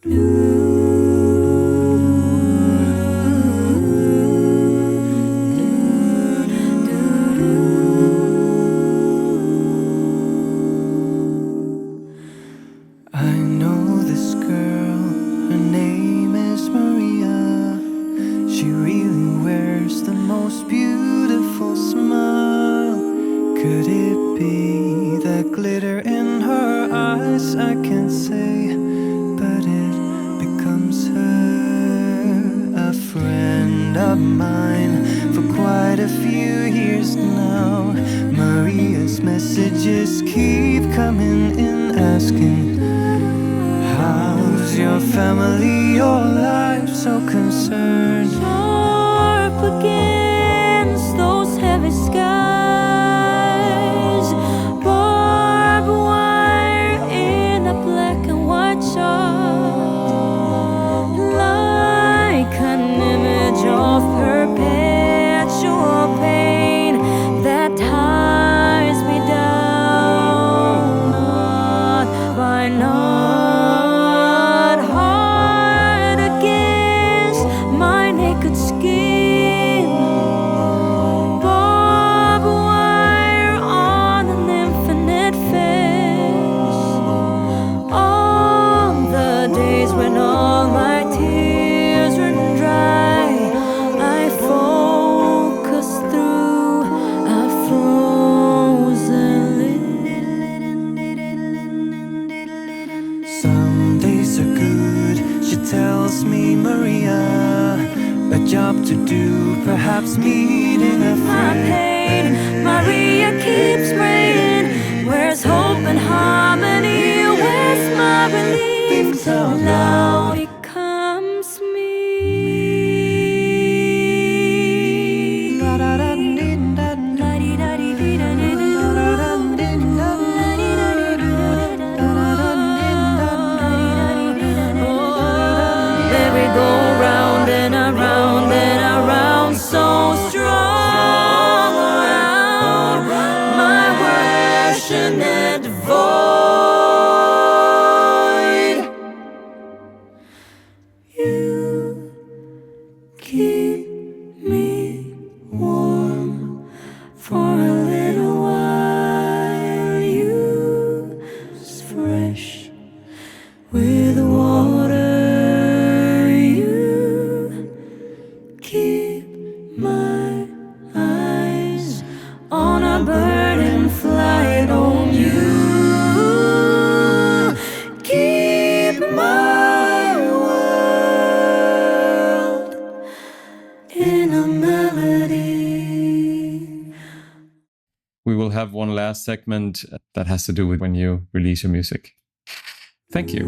I know this girl, her name is Maria. She really wears the most beautiful smile. Could it be that glitter in her eyes? I can't say, but it becomes her. A friend of mine for quite a few years now. Maria's messages keep coming in asking, how's your family, your life, so concerned? Sharp against those heavy skies, barbed wire in a black and white shot, like an image of perpetual pain that ties me down, not by not hard against my naked skin, barbed wire on an infinite fence. On the days when all my tears run dry, I focus through a frozen lid. Some days are good, she tells me, Maria. A job to do, perhaps meeting a My friend. pain, Maria keeps praying. Where's hope and harmony? Where's my relief? So loud becomes me. There we go, round and around, so strong around my passionate void. You keep me warm for a little while. You's fresh with water. Keep my eyes on a bird in flight on you. Keep my world in a melody. We will have one last segment that has to do with when you release your music. Thank you.